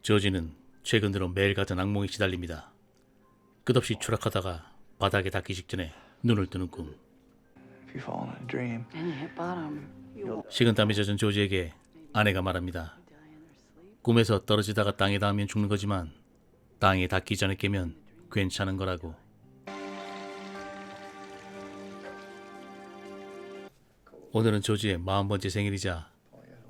조지는 최근 들어 매일 같은 악몽에 시달립니다. 끝없이 추락하다가 바닥에 닿기 직전에 눈을 뜨는 꿈. If you fall in a dream, And you hit bottom. 식은땀에 젖은 조지에게 아내가 말합니다. 꿈에서 떨어지다가 땅에 닿으면 죽는 거지만 땅에 닿기 전에 깨면 괜찮은 거라고. 오늘은 조지의 40번째 생일이자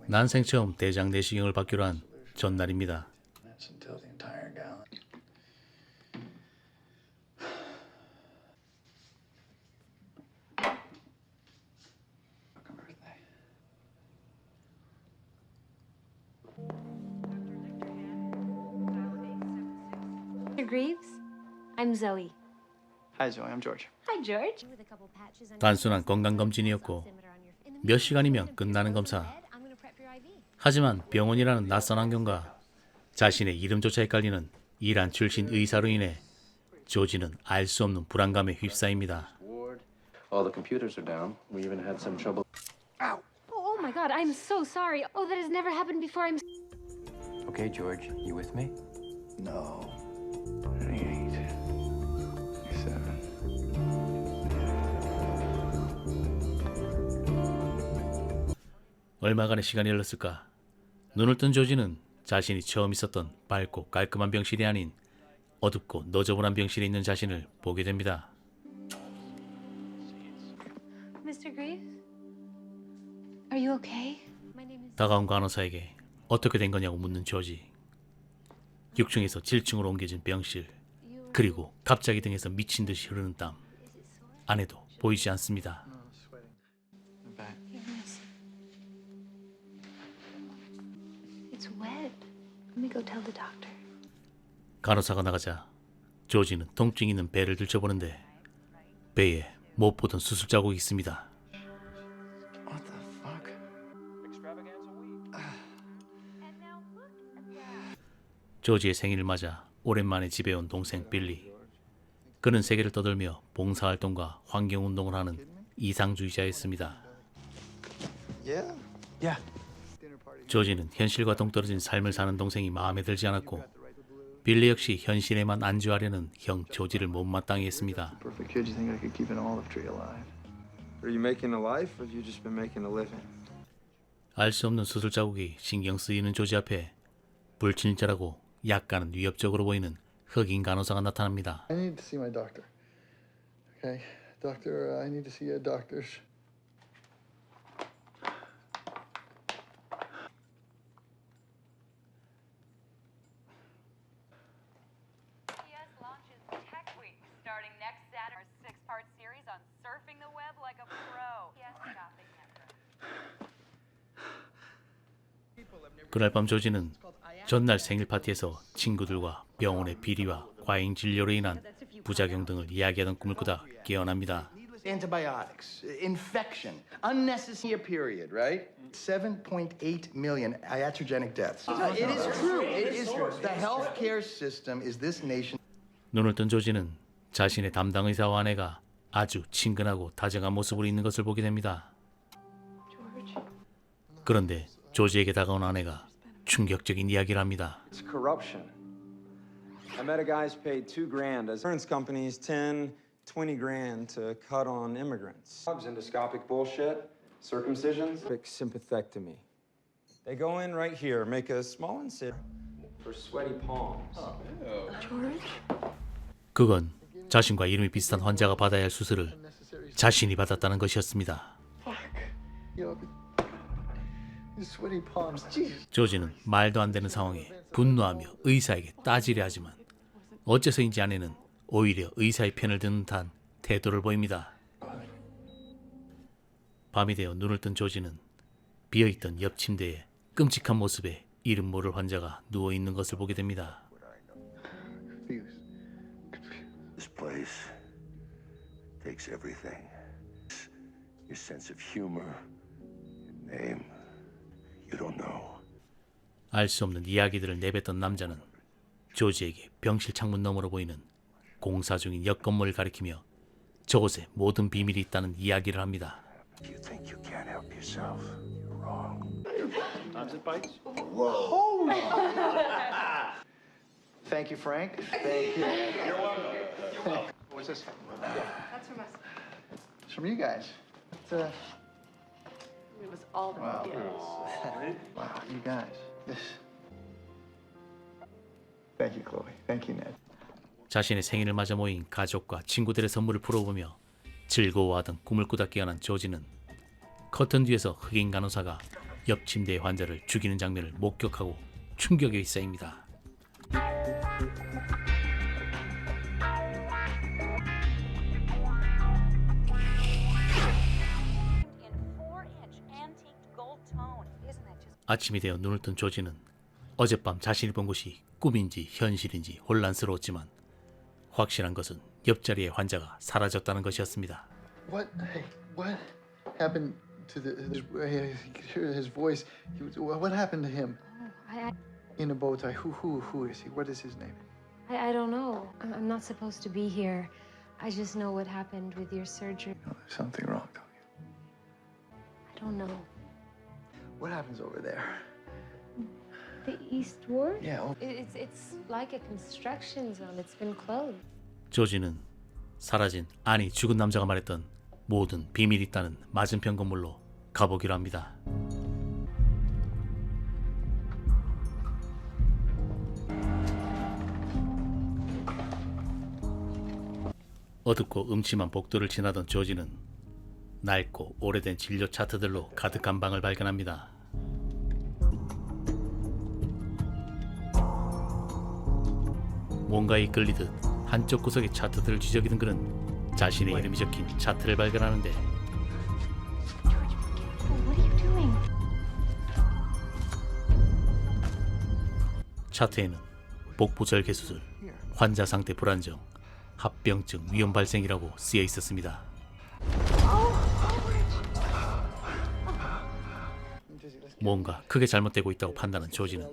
난생 처음 대장 내시경을 받기로 한 전날입니다. that's until the entire gallon. Fucking birthday. Mr. Greaves? I'm Zoe. Hi, Zoe. I'm George. Hi, George. 단순한 건강검진이었고 몇 시간이면 끝나는 검사. 하지만 병원이라는 낯선 환경과 자신의 이름조차 헷갈리는 이란 출신 의사로 인해 조지는 알 수 없는 불안감에 휩싸입니다. All the computers are down. We even had some trouble. Oh my God, I'm so sorry. Oh, that has never happened before. I'm. Okay, George, you with me? No. 28. 27. 얼마간의 시간이 흘렀을까? 눈을 뜬 조지는 자신이 처음 있었던 밝고 깔끔한 병실이 아닌 어둡고 너저분한 병실에 있는 자신을 보게 됩니다. Mr. Greaves? Are you okay? My name is. 다가온 간호사에게 어떻게 된 거냐고 묻는 조지. 6층에서 7층으로 옮겨진 병실. 그리고 갑자기 등에서 미친 듯이 흐르는 땀. 아내도 보이지 않습니다. I'm back. It's wet. Let me go tell the doctor. 간호사가 나가자 조지는 통증 있는 배를 들춰보는데 배에 못 보던 수술 자국이 있습니다. What the fuck? 조지의 생일을 맞아 오랜만에 집에 온 동생 빌리. 그는 세계를 떠돌며 봉사활동과 환경운동을 하는 이상주의자였습니다. Yeah. Yeah. 조지는 현실과 동떨어진 삶을 사는 동생이 마음에 들지 않았고 빌리 역시 현실에만 안주하려는 형 조지를 못마땅해 했습니다. Perfect kid. You think I could keep an olive tree alive? Are you making a life, or have you just been making a living? 알 수 없는 수술 자국이 신경 쓰이는 조지 앞에 불친절하고 약간은 위협적으로 보이는 흑인 간호사가 나타납니다. I need to see my doctor. Okay, doctor. I need to see a doctor. CBS launches Tech Week starting next Saturday. Our six-part series on surfing the web like a pro. CBS Shopping Network. 그날 밤 조지는 전날 생일 파티에서 친구들과 병원의 비리와 과잉 진료로 인한 부작용 등을 이야기하던 꿈을 꾸다 깨어납니다. Antibiotics, infection, unnecessary period, right? 7.8 million iatrogenic deaths. It is true. It is true. The healthcare system is this nation. 눈을 뜬 조지는 자신의 담당 의사와 아내가 아주 친근하고 다정한 모습으로 있는 것을 보게 됩니다. 그런데 조지에게 다가온 아내가 충격적인 이야기를 합니다. It's corruption. I met a guy who's paid $2,000 as insurance companies 10, 20 grand to cut on immigrants. Endoscopic bullshit, circumcisions, sympathectomy. They go in right here, make a small incision for sweaty palms. 그건 자신과 이름이 비슷한 환자가 받아야 할 수술을 자신이 받았다는 것이었습니다. Yo, these sweaty palms. Jesus. 조지는 말도 안 되는 상황에 분노하며 의사에게 따지려 하지만 어째서인지 아내는 오히려 의사의 편을 드는 듯한 태도를 보입니다. 밤이 되어 눈을 뜬 조지는 비어있던 옆 침대에 끔찍한 모습의 이름 모를 환자가 누워있는 것을 보게 됩니다. Confused. This place takes everything. Your sense of humor, your name. You don't know. 알 수 없는 이야기들을 내뱉던 남자는 조지에게 병실 창문 너머로 보이는 공사 중인 옆 건물을 가리키며 저곳에 모든 비밀이 있다는 이야기를 합니다. You think you can't help yourself? You're wrong. Times it bites. Whoa! Thank you, Frank. Thank you. You're welcome. What's this? That's from us. It's from you guys. It's, It was all the wow. Wow, you guys. This. Thank you, Chloe. Thank you, Ned. 자신의 생일을 맞아 모인 가족과 친구들의 선물을 풀어보며 즐거워하던 꿈을 꾸다 깨어난 조지는 커튼 뒤에서 흑인 간호사가 옆 침대의 환자를 죽이는 장면을 목격하고 충격에 휩싸입니다. 아침이 되어 눈을 뜬 조지는 어젯밤 자신이 본 것이 꿈인지 현실인지 혼란스러웠지만 확실한 것은 옆자리의 환자가 사라졌다는 것이었습니다. What? Hey, what happened to his voice? What happened to him? In a bow tie. Who is he? What is his name? I don't know. I'm not supposed to be here. I just know what happened with your surgery. No, there's something wrong, don't you? I don't know. What happens over there? The East Ward? Yeah. It's like a construction zone. It's been closed. 조지는 사라진, 아니 죽은 남자가 말했던 모든 비밀이 있다는 맞은편 건물로 가보기로 합니다. 어둡고 음침한 복도를 지나던 조지는 낡고 오래된 진료 차트들로 가득한 방을 발견합니다. 뭔가에 이끌리듯 한쪽 구석의 차트들을 뒤적이던 그는 자신의 이름이 적힌 차트를 발견하는데 What are you doing? 차트에는 복부절개 수술, 환자 상태 불안정, 합병증 위험 발생이라고 쓰여 있었습니다. 뭔가 크게 잘못되고 있다고 판단한 조지는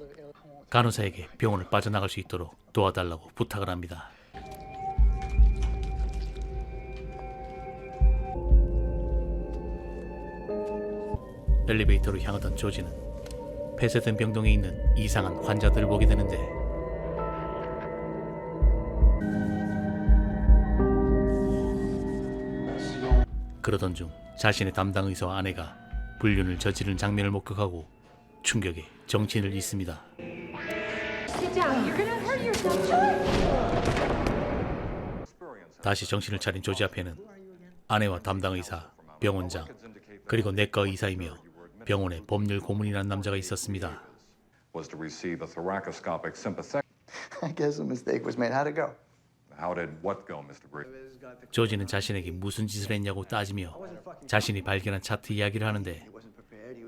간호사에게 병원을 빠져나갈 수 있도록 도와달라고 부탁을 합니다. 엘리베이터로 향하던 조지는 폐쇄된 병동에 있는 이상한 환자들을 보게 되는데 그러던 중 자신의 담당 의사와 아내가 불륜을 저지른 장면을 목격하고 충격에 정신을 잃습니다. Sit down. You're gonna hurt yourself, George. 다시 정신을 차린 조지 앞에는 아내와 담당 의사, 병원장, 그리고 내과 의사이며 병원의 법률 고문이라는 남자가 있었습니다. Was to receive a thoracoscopic sympathetic. I guess a mistake was made. How'd it go? How did what go, Mr. Briggs? 조지는 자신에게 무슨 짓을 했냐고 따지며 자신이 발견한 차트 이야기를 하는데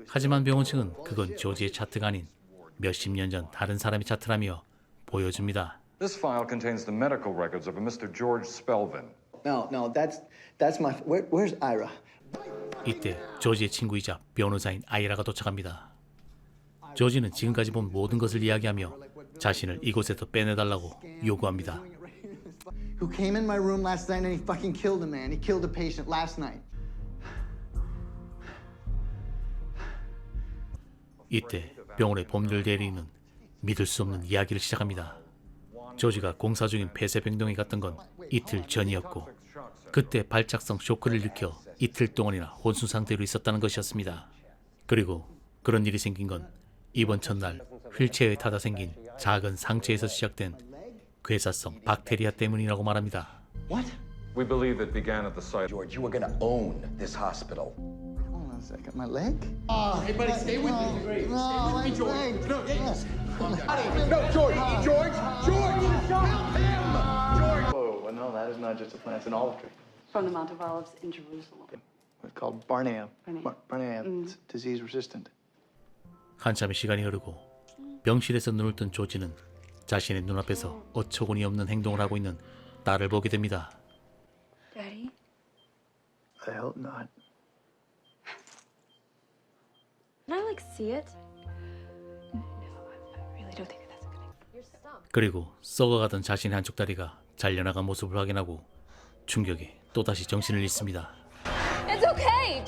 하지만 병원 측은 그건 조지의 차트가 아닌 몇십 년 전 다른 사람의 차트라며 보여줍니다. This file contains the medical records of a Mr. George Spelvin. No, that's my. Where's Ira? 이때 조지의 친구이자 변호사인 아이라가 도착합니다. 조지는 지금까지 본 모든 것을 이야기하며 자신을 이곳에서 빼내달라고 요구합니다. Who came in my room last night and he fucking killed a man. He killed a patient last night. 이때 병원의 법률 대리인은 믿을 수 없는 이야기를 시작합니다. 조지가 공사 중인 폐쇄병동에 갔던 건 이틀 전이었고 그때 발작성 쇼크를 일으켜 이틀 동안이나 혼수 상태로 있었다는 것이었습니다. 그리고 그런 일이 생긴 건 입원 첫날 휠체어에 타다 생긴 작은 상처에서 시작된 괴사성 박테리아 때문이라고 말합니다. What? We believe it began at the site. George, you were gonna own this hospital. Hold on a second. My leg? Hey, buddy, stay with me. No, my leg. No, no, George, George, help him! George! Oh, no, that is not just a plant. It's an olive tree. From the Mount of Olives in Jerusalem. It's called Barnea. Barnea. Barnea. It's disease resistant. 한참의 시간이 흐르고 병실에서 눈을 뜬 조지는 자신의 눈앞에서 어처구니 없는 행동을 하고 있는 딸을 보게 됩니다. Daddy? I hope not. Can I like see it? No, I really don't think that's a good idea. Your son. 그리고 썩어가던 자신의 한쪽 다리가 잘려나간 모습을 확인하고 충격에 또다시 정신을 잃습니다. It's okay.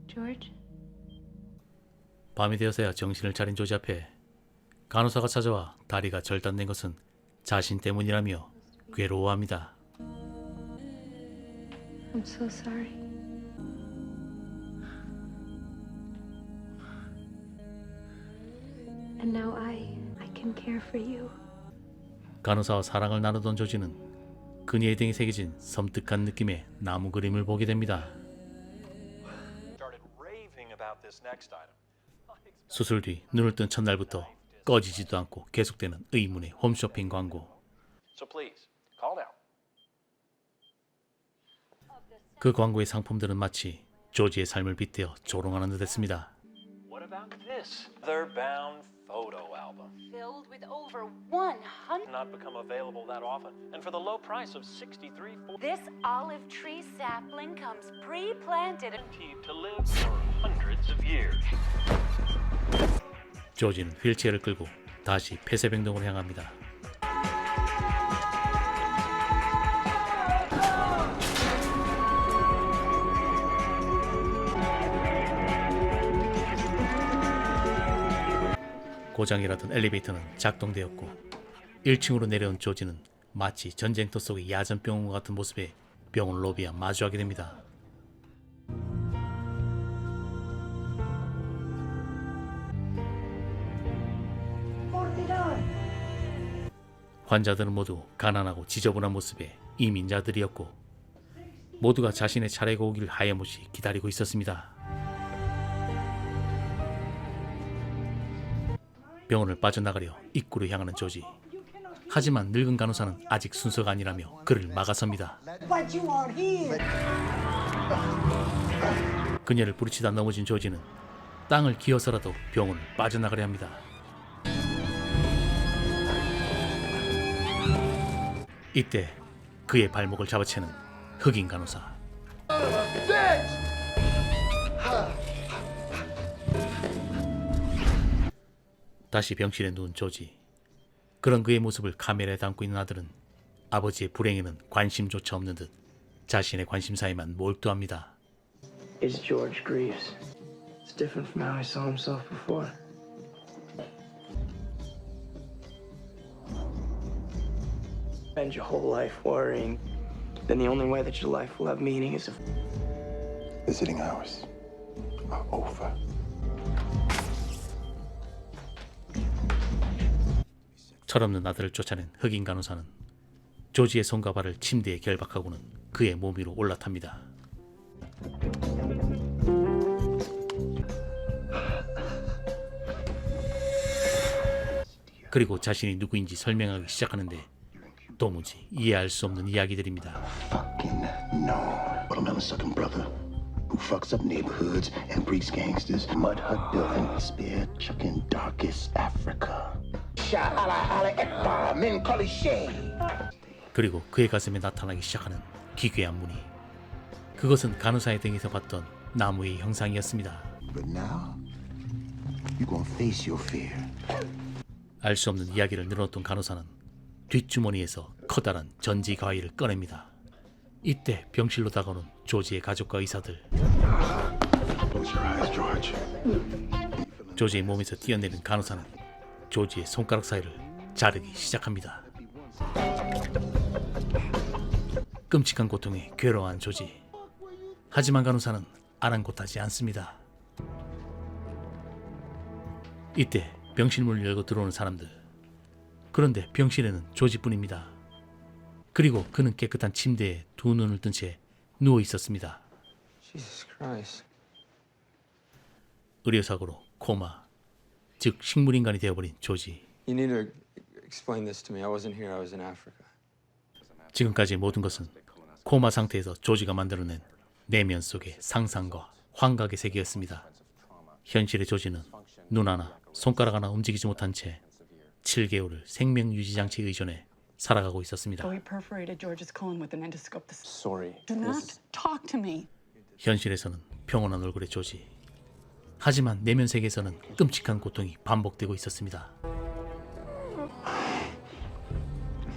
George? 밤이 되어서야 정신을 차린 조지 앞에 간호사가 찾아와 다리가 절단된 것은 자신 때문이라며 괴로워합니다. I'm so sorry. And now I can care for you. 간호사와 사랑을 나누던 조지는 그녀의 등에 새겨진 섬뜩한 느낌의 나무 그림을 보게 됩니다. 수술 뒤 눈을 뜬 첫날부터 꺼지지도 않고 계속되는 의문의 홈쇼핑 광고. 그 광고의 상품들은 마치 조지의 삶을 빗대어 조롱하는 듯했습니다. What about this? Leather-bound photo album. Filled with over 100. Not become available that often, and for the low price of $63.40. This olive tree sapling comes pre-planted. Guaranteed to live for hundreds of years. 조지는 휠체어를 끌고 다시 폐쇄병동으로 향합니다. 고장이라던 엘리베이터는 작동되었고 1층으로 내려온 조지는 마치 전쟁터 속의 야전병원과 같은 모습에 병원 로비와 마주하게 됩니다. 환자들은 모두 가난하고 지저분한 모습의 이민자들이었고 모두가 자신의 차례가 오길 하염없이 기다리고 있었습니다. 병원을 빠져나가려 입구로 향하는 조지. 하지만 늙은 간호사는 아직 순서가 아니라며 그를 막아섭니다. 그녀를 부딪히다 넘어진 조지는 땅을 기어서라도 병원을 빠져나가려 합니다. 이때 그의 발목을 잡아채는 흑인 간호사. 다시 병실에 누운 조지. 그런 그의 모습을 카메라에 담고 있는 아들은 아버지의 불행에는 관심조차 없는 듯 자신의 관심사에만 몰두합니다. It's George Greaves. It's different from how he saw himself before. Spend your whole life worrying. Then the only way that your life will have meaning is if Visiting hours are over. 철없는 아들을 쫓아낸 흑인 간호사는 조지의 손과 발을 침대에 결박하고는 그의 몸 위로 올라탑니다. 그리고 자신이 누구인지 설명하기 시작하는데 도무지 이해할 수 없는 이야기들입니다. Fucking no. But I'm not a sucking brother who fucks up neighborhoods and breeds gangsters. Mud hut building, spear chucking darkest Africa. 그리고 그의 가슴에 나타나기 시작하는 기괴한 무늬. 그것은 간호사의 등에서 봤던 나무의 형상이었습니다. But now, you're gonna face your fear. 알 수 없는 이야기를 늘어놓던 간호사는 뒷주머니에서 커다란 전지 가위를 꺼냅니다. 이때 병실로 다가오는 조지의 가족과 의사들. Close your eyes, George. 조지의 몸에서 뛰어내린 간호사는 조지의 손가락 사이를 자르기 시작합니다. 끔찍한 고통에 괴로워한 조지. 하지만 간호사는 아랑곳하지 않습니다. 이때 병실 문을 열고 들어오는 사람들. 그런데 병실에는 조지뿐입니다. 그리고 그는 깨끗한 침대에 두 눈을 뜬 채 누워 있었습니다. Jesus Christ. 의료사고로 코마, 즉 식물인간이 되어버린 조지. You need to explain this to me. I wasn't here. I was in Africa. 지금까지의 모든 것은 코마 상태에서 조지가 만들어낸 내면 속의 상상과 환각의 세계였습니다. 현실의 조지는 눈 하나, 손가락 하나 움직이지 못한 채 7개월을 생명유지장치에 의존해 살아가고 있었습니다. We perforated George's colon with an endoscope. Sorry. Do not talk to me. 현실에서는 평온한 얼굴의 조지. 하지만 내면 세계에서는 끔찍한 고통이 반복되고 있었습니다.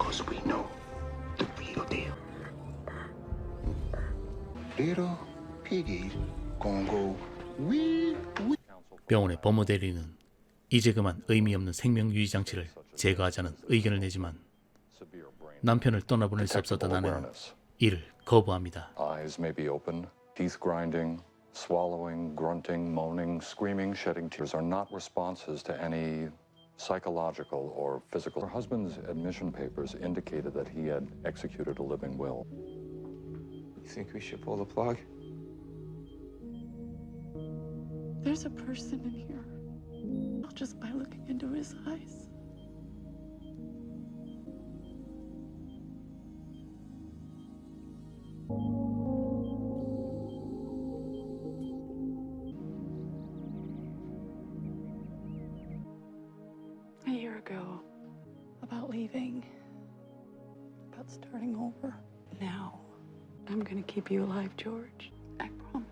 Cause we know the real deal. Little piggy gonna go wee wee. 병원의 법무 대리인은 이제 그만 의미 없는 생명 유지 장치를 제거하자는 의견을 내지만 남편을 떠나보낼 수 없었던 아내는 이를 거부합니다. Eyes may be open, teeth grinding, swallowing, grunting, moaning, screaming, shedding tears are not responses to any psychological or physical. Her husband's admission papers indicated that he had executed a living will. You think we should pull the plug? There's a person in here. Just by looking into his eyes. A year ago, about leaving, about starting over. Now, I'm gonna keep you alive, George. I promise.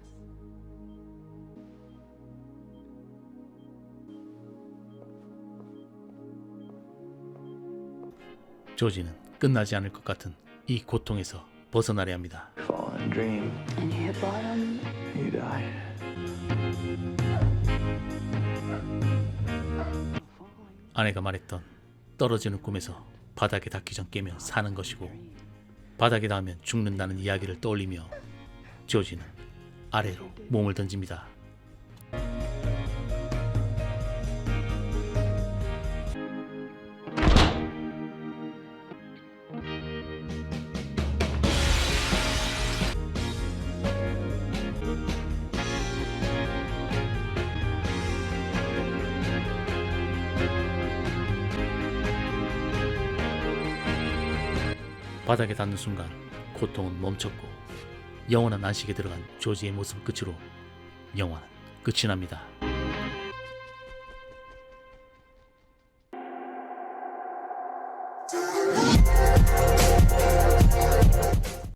조지는 끝나지 않을 것 같은 이 고통에서 벗어나려 합니다. Fall and dream. And you hit bottom. You die. 아내가 말했던 떨어지는 꿈에서 바닥에 닿기 전 깨면 사는 것이고 바닥에 닿으면 죽는다는 이야기를 떠올리며 조지는 아래로 몸을 던집니다. 바닥에 닿는 순간 고통은 멈췄고 영원한 안식에 들어간 조지의 모습을 끝으로 영화는 끝이 납니다.